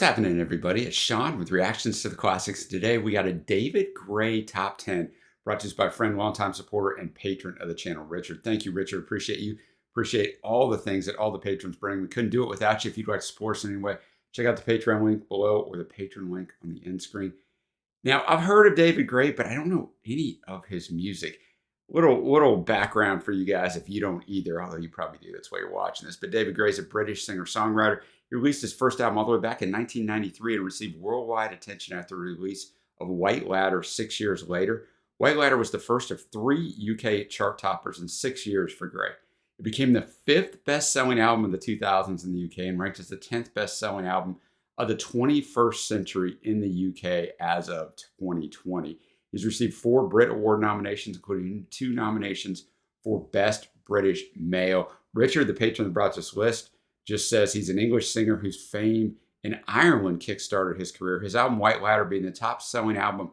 What's happening, everybody? It's Sean with Reactions to the Classics. Today we got a David Gray Top 10 brought to us by a friend, longtime supporter, and patron of the channel, Richard. Thank you, Richard. Appreciate you. Appreciate all the things that all the patrons bring. We couldn't do it without you. If you'd like to support us in any way, check out the Patreon link below or the patron link on the end screen. Now, I've heard of David Gray, but I don't know any of his music. Little background for you guys if you don't either, although you probably do. That's why you're watching this. But David Gray is a British singer-songwriter. He released his first album all the way back in 1993 and received worldwide attention after the release of White Ladder 6 years later. White Ladder was the first of 3 UK chart toppers in 6 years for Gray. It became the 5th best-selling album of the 2000s in the UK and ranked as the 10th best-selling album of the 21st century in the UK as of 2020. He's received 4 Brit Award nominations, including 2 nominations for Best British Male. Richard, the patron that brought this list, just says he's an English singer whose fame in Ireland kickstarted his career. His album White Ladder being the top-selling album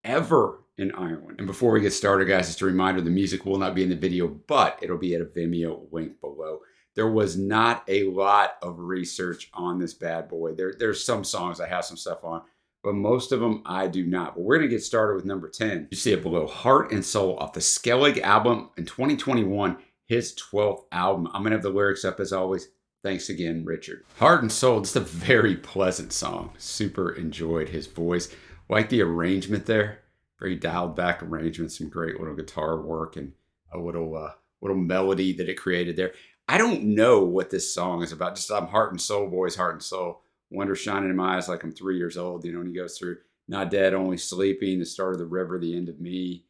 ever in Ireland. And before we get started, guys, just a reminder, the music will not be in the video, but it'll be at a Vimeo link below. There was not a lot of research on this bad boy. There's some songs I have some stuff on, but most of them I do not. But we're going to get started with number 10. You see it below, Heart and Soul off the Skellig album in 2021, his 12th album. I'm going to have the lyrics up as always. Thanks again, Richard. Heart and Soul, just a very pleasant song. Super enjoyed his voice. Like the arrangement there. Very dialed back arrangement, some great little guitar work and a little melody that it created there. I don't know what this song is about. Just I'm Heart and Soul, boys, Heart and Soul. Wonder shining in my eyes like I'm 3 years old. You know, and he goes through not dead, only sleeping, the start of the river, the end of me.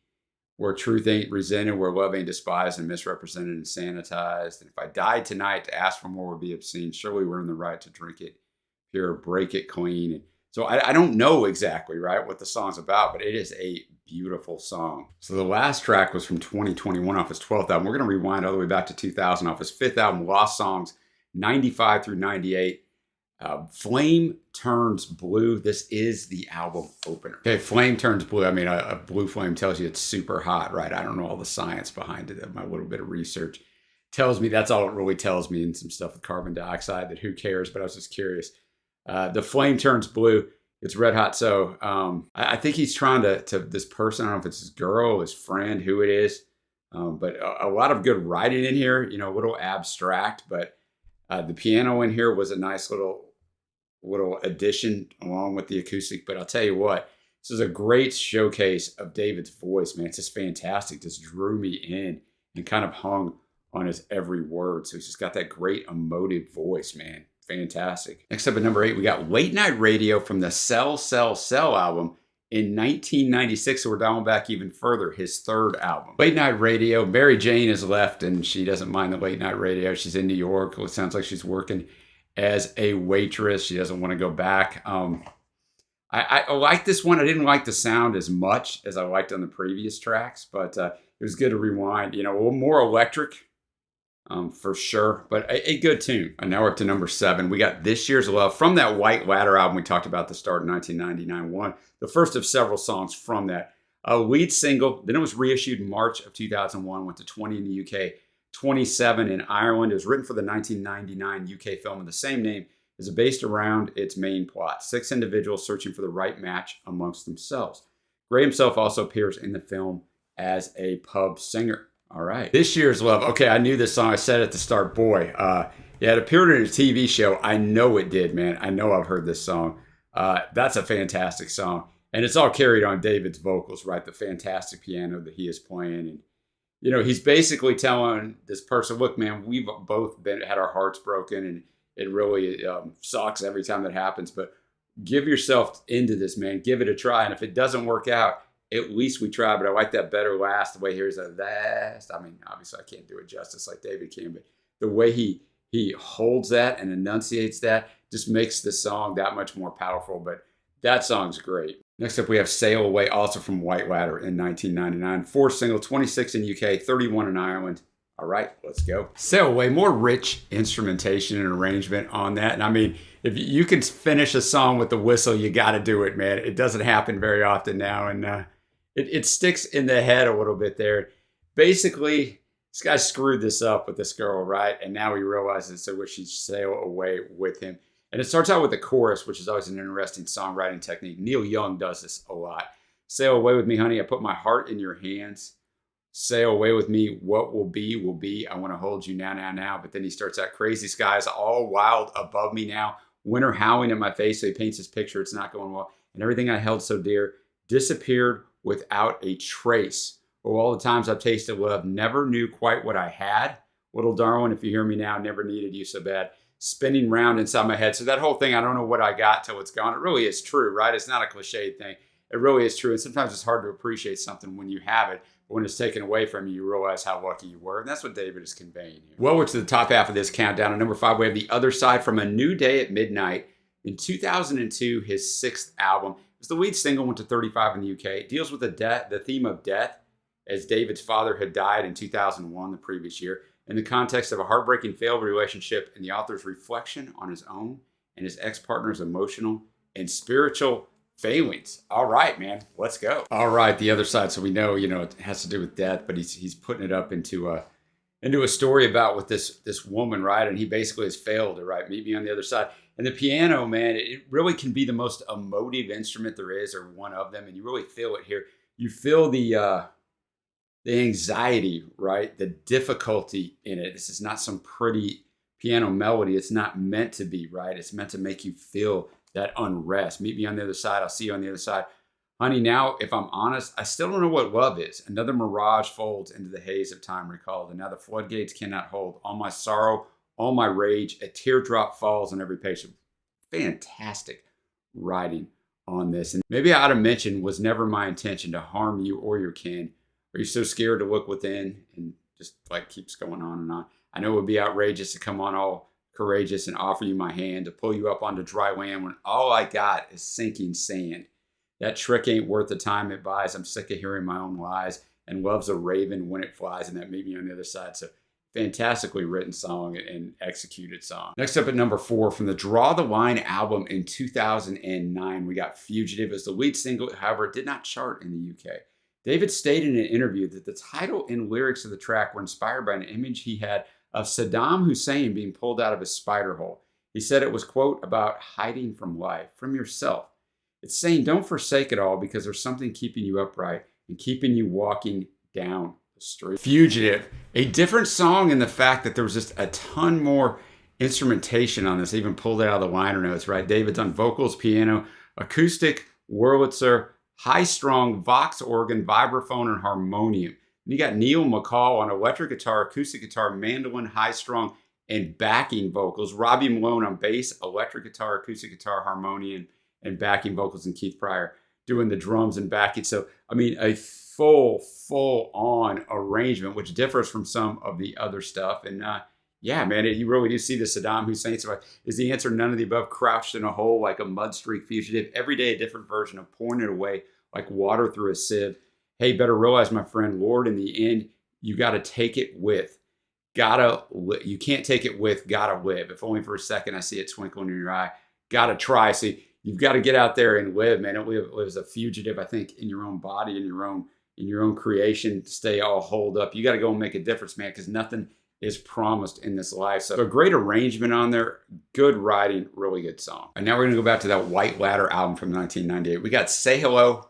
Where truth ain't resented, where love ain't despised and misrepresented and sanitized. And if I died tonight, to ask for more would be obscene. Surely we're in the right to drink it pure, break it clean. And so I don't know exactly, right, what the song's about, but it is a beautiful song. So the last track was from 2021 off his 12th album. We're going to rewind all the way back to 2000 off his 5th album, Lost Songs, 95 through 98. Flame Turns Blue. This is the album opener. Okay, Flame Turns Blue. I mean, a blue flame tells you it's super hot, right? I don't know all the science behind it. My little bit of research tells me that's all it really tells me, and some stuff with carbon dioxide that who cares, but I was just curious. The flame turns blue. It's red hot. So I think he's trying to this person, I don't know if it's his girl, his friend, who it is, but a lot of good writing in here, you know, a little abstract, but the piano in here was a nice little addition along with the acoustic. But I'll tell you what, this is a great showcase of David's voice, man. It's just fantastic. Just drew me in and kind of hung on his every word. So he's just got that great emotive voice, man. Fantastic. Next up at number 8, we got Late Night Radio from the Sell, Sell, Sell album in 1996. So we're down back even further, his 3rd album. Late Night Radio, Mary Jane has left and she doesn't mind the late night radio. She's in New York. It sounds like she's working as a waitress. She doesn't want to go back. I like this one. I didn't like the sound as much as I liked on the previous tracks, but it was good to rewind. You know, a little more electric. For sure, but a good tune. And now we're up to number 7. We got This Year's Love from that White Ladder album we talked about, the start in 1999 one. The first of several songs from that. A lead single, then it was reissued in March of 2001, went to 20 in the UK, 27 in Ireland. It was written for the 1999 UK film of the same name. Is based around its main plot. 6 individuals searching for the right match amongst themselves. Gray himself also appears in the film as a pub singer. All right. This Year's Love. Okay, I knew this song. I said at the start, boy. Yeah, it appeared in a TV show. I know it did, man. I know I've heard this song. That's a fantastic song. And it's all carried on David's vocals, right? The fantastic piano that he is playing. And, you know, he's basically telling this person, look, man, we've both had our hearts broken, and it really sucks every time that happens. But give yourself into this, man. Give it a try. And if it doesn't work out, at least we try. But I like that better last. The way here's a last. I mean, obviously I can't do it justice like David can, but the way he holds that and enunciates that just makes the song that much more powerful. But that song's great. Next up, we have Sail Away, also from White Ladder in 1999. 4th single, 26 in UK, 31 in Ireland. All right, let's go. Sail Away, more rich instrumentation and arrangement on that. And I mean, if you can finish a song with the whistle, you got to do it, man. It doesn't happen very often now. And it sticks in the head a little bit there. Basically, this guy screwed this up with this girl, right? And now he realizes, so wish she'd sail away with him. And it starts out with the chorus, which is always an interesting songwriting technique. Neil Young does this a lot. Sail away with me, honey. I put my heart in your hands. Sail away with me. What will be, will be. I want to hold you now, now, now. But then he starts out, crazy skies all wild above me now. Winter howling in my face. So he paints this picture. It's not going well. And everything I held so dear disappeared without a trace. Oh, all the times I've tasted love, never knew quite what I had. Little darling, if you hear me now, never needed you so bad. Spinning round inside my head. So that whole thing, I don't know what I got till it's gone. It really is true, right? It's not a cliche thing. It really is true. And sometimes it's hard to appreciate something when you have it. But when it's taken away from you, you realize how lucky you were. And that's what David is conveying here. Well, we're to the top half of this countdown. At number 5, we have The Other Side from A New Day at Midnight. In 2002, his 6th album. It was the lead single, went to 35 in the UK. It deals with the theme of death, as David's father had died in 2001, the previous year, in the context of a heartbreaking failed relationship and the author's reflection on his own and his ex-partner's emotional and spiritual failings. All right, man, let's go. All right, The Other Side. So we know, it has to do with death, but he's putting it up into a story about with this woman, right? And he basically has failed her, right? Meet me on the other side. And the piano, man, it really can be the most emotive instrument there is, or one of them, and you really feel it here. You feel the anxiety, right? The difficulty in it. This is not some pretty piano melody. It's not meant to be, right? It's meant to make you feel that unrest. Meet me on the other side. I'll see you on the other side. Honey, now, if I'm honest, I still don't know what love is. Another mirage folds into the haze of time recalled, and now the floodgates cannot hold. All my sorrow, all my rage, a teardrop falls on every page. Fantastic writing on this. And maybe I ought to mention, was never my intention to harm you or your kin. Are you so scared to look within? And just like keeps going on and on. I know it would be outrageous to come on all courageous and offer you my hand to pull you up onto dry land when all I got is sinking sand. That trick ain't worth the time it buys. I'm sick of hearing my own lies, and love's a raven when it flies, and that meet me on the other side. So fantastically written song and executed song. Next up at number 4, from the Draw the Line album in 2009, we got Fugitive as the lead single. However, it did not chart in the UK. David stated in an interview that the title and lyrics of the track were inspired by an image he had of Saddam Hussein being pulled out of his spider hole. He said it was, quote, about hiding from life, from yourself. It's saying don't forsake it all because there's something keeping you upright and keeping you walking down the street. Fugitive, a different song in the fact that there was just a ton more instrumentation on this. I even pulled it out of the liner notes, right? David's on vocals, piano, acoustic, Wurlitzer, high-strung, Vox organ, vibraphone, and harmonium. And you got Neil McCall on electric guitar, acoustic guitar, mandolin, high-strung, and backing vocals. Robbie Malone on bass, electric guitar, acoustic guitar, harmonium, and backing vocals, and Keith Pryor doing the drums and backing. So, I mean, a full-on arrangement, which differs from some of the other stuff. And yeah, man, you really do see the Saddam Hussein. So is the answer none of the above? Crouched in a hole like a mud streak fugitive. Every day a different version of pouring it away like water through a sieve. Hey, better realize, my friend, Lord, in the end, you got to take it with. You can't take it with, gotta live. If only for a second I see it twinkling in your eye. Gotta try. See, you've got to get out there and live, man. Don't live as a fugitive, I think, in your own body, in your own creation, stay all holed up. You got to go and make a difference, man, because nothing is promised in this life. So a great arrangement on there, good writing, really good song. And now we're going to go back to that White Ladder album from 1998. We got Say Hello,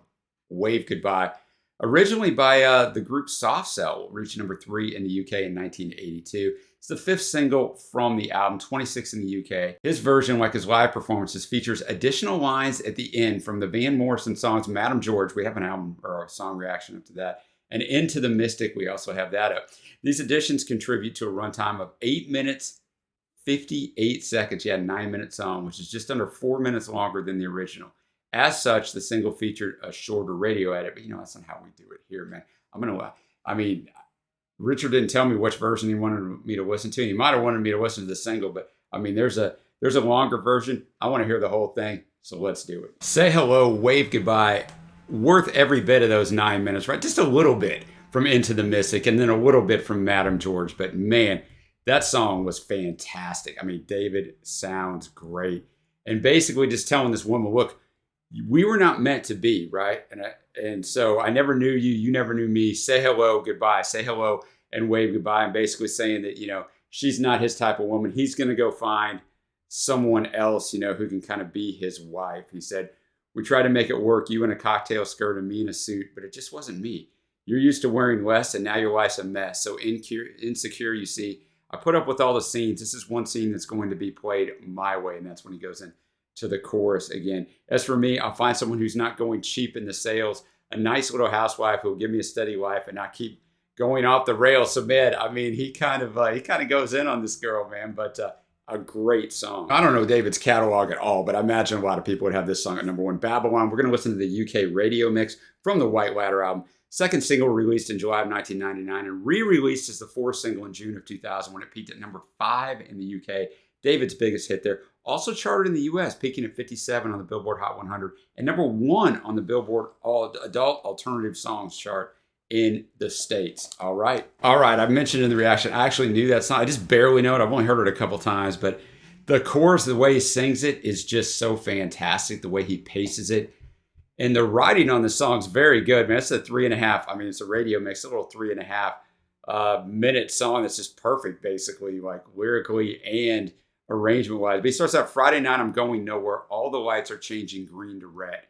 Wave Goodbye. Originally by the group Soft Cell, reached number 3 in the UK in 1982. It's the 5th single from the album, 26 in the UK. His version, like his live performances, features additional lines at the end from the Van Morrison songs Madam George. We have an album or a song reaction up to that. And Into the Mystic, we also have that up. These additions contribute to a runtime of 8 minutes, 58 seconds. Yeah, 9-minute song, which is just under 4 minutes longer than the original. As such, the single featured a shorter radio edit, but that's not how we do it here, man. Richard didn't tell me which version he wanted me to listen to. He might have wanted me to listen to the single, but there's a longer version. I want to hear the whole thing, so let's do it. Say Hello, Wave Goodbye, worth every bit of those 9 minutes, right? Just a little bit from Into the Mystic, and then a little bit from Madam George. But man, that song was fantastic. David sounds great. And basically just telling this woman, look, we were not meant to be, right? And so I never knew you. You never knew me. Say hello, goodbye. Say hello and wave goodbye. And basically saying that, she's not his type of woman. He's going to go find someone else, you know, who can kind of be his wife. He said, we tried to make it work, you in a cocktail skirt and me in a suit, but it just wasn't me. You're used to wearing less and now your wife's a mess. So insecure, you see. I put up with all the scenes. This is one scene that's going to be played my way, and that's when he goes in to the chorus again. As for me, I'll find someone who's not going cheap in the sales, a nice little housewife who will give me a steady life and not keep going off the rails. So man, I mean, he kind of goes in on this girl, man. But a great song. I don't know David's catalog at all, but I imagine a lot of people would have this song at #1. Babylon. We're going to listen to the UK radio mix from the White Ladder album. Second single released in July of 1999 and re-released as the fourth single in June of 2000 when it peaked at #5 in the UK. David's biggest hit there. Also charted in the US, peaking at 57 on the Billboard Hot 100 and #1 on the Billboard Adult Alternative Songs chart in the States. All right. I mentioned in the reaction, I actually knew that song. I just barely know it. I've only heard it a couple times, but the chorus, the way he sings it is just so fantastic. The way he paces it. And the writing on the song is very good, man. It's a 3.5. I mean, it's a radio mix, a little 3.5 minute song that's just perfect, basically, like lyrically and arrangement wise. But he starts out, Friday night, I'm going nowhere. All the lights are changing green to red.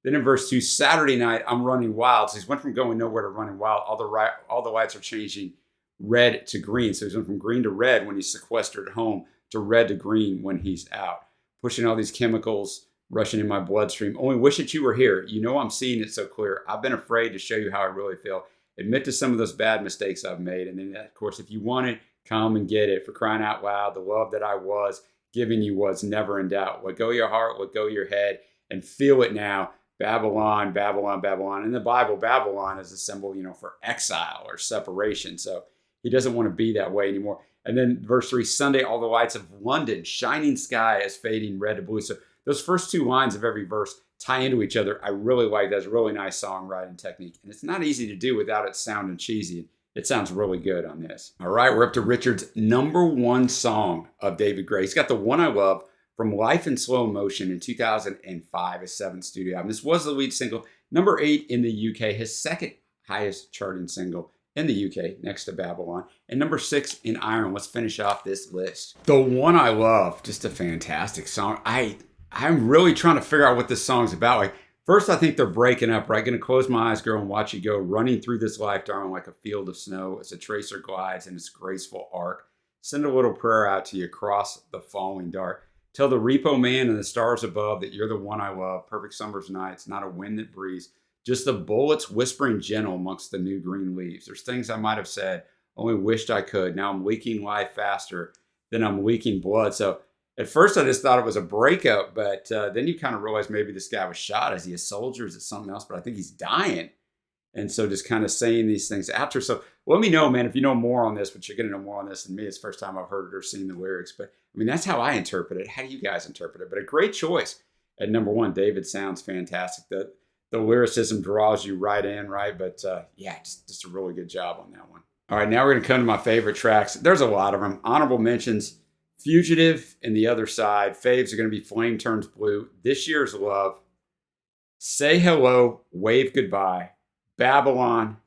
Then in verse 2, Saturday night, I'm running wild. So he's went from going nowhere to running wild. All the lights are changing red to green. So he's went from green to red when he's sequestered at home to red to green when he's out. Pushing all these chemicals rushing in my bloodstream. Only wish that you were here. You know I'm seeing it so clear. I've been afraid to show you how I really feel. Admit to some of those bad mistakes I've made. And then, of course, if you want it, come and get it. For crying out loud, the love that I was giving you was never in doubt. Let go your heart, let go your head, and feel it now. Babylon, Babylon, Babylon. In the Bible, Babylon is a symbol, you know, for exile or separation. So he doesn't want to be that way anymore. And then verse 3, Sunday, all the lights of London, shining sky is fading red to blue. So those first two lines of every verse tie into each other. I really like that. It's a really nice songwriting technique. And it's not easy to do without it sounding cheesy. It sounds really good on this. All right, we're up to Richard's #1 song of David Gray. He's got The One I Love from Life in Slow Motion in 2005, his 7th studio album. This was the lead single, #8 in the UK, his second highest charting single in the UK, next to Babylon, and #6 in Ireland. Let's finish off this list. The One I Love, just a fantastic song. I'm really trying to figure out what this song's about. Like, first, I think they're breaking up, right? Gonna close my eyes, girl, and watch you go, running through this life, darling, like a field of snow as a tracer glides in its graceful arc. Send a little prayer out to you across the falling dark. Tell the repo man and the stars above that you're the one I love. Perfect summer's nights, not a wind that breathes. Just the bullets whispering gentle amongst the new green leaves. There's things I might have said, only wished I could. Now I'm leaking life faster than I'm leaking blood. So at first I just thought it was a breakup, but then you kind of realize maybe this guy was shot. Is he a soldier? Is it something else? But I think he's dying. And so just kind of saying these things after. So let me know, man, if you know more on this, but you're going to know more on this than me. It's the first time I've heard it or seen the lyrics. But I mean, that's how I interpret it. How do you guys interpret it? But a great choice at #1. David sounds fantastic. The lyricism draws you right in, right? But yeah, just a really good job on that one. All right, now we're going to come to my favorite tracks. There's a lot of them. Honorable mentions, Fugitive and The Other Side. Faves are going to be Flame Turns Blue, This Year's Love, Say Hello, Wave Goodbye, Babylon,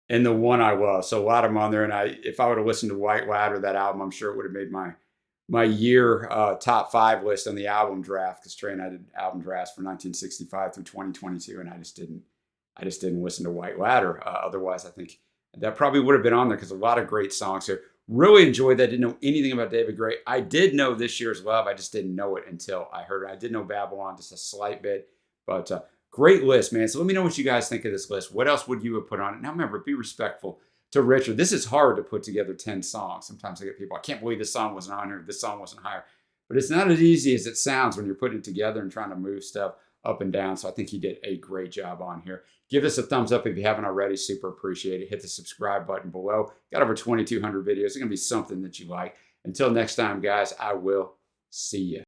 and The One I Love. So a lot of them on there. And if I would have listened to White Ladder, that album, I'm sure it would have made my year top 5 list on the album draft, because Trey and I did album drafts from 1965 through 2022, and I just didn't listen to White Ladder. Otherwise, I think that probably would have been on there, because a lot of great songs here. Really enjoyed that. Didn't know anything about David Gray. I did know This Year's Love. I just didn't know it until I heard it. I did know Babylon just a slight bit, but great list, man. So let me know what you guys think of this list. What else would you have put on it? Now remember, be respectful to Richard. This is hard to put together 10 songs. Sometimes I get people, I can't believe this song wasn't on here. This song wasn't higher. But it's not as easy as it sounds when you're putting it together and trying to move stuff up and down. So I think he did a great job on here. Give us a thumbs up if you haven't already. Super appreciate it. Hit the subscribe button below. Got over 2,200 videos. It's going to be something that you like. Until next time, guys, I will see you.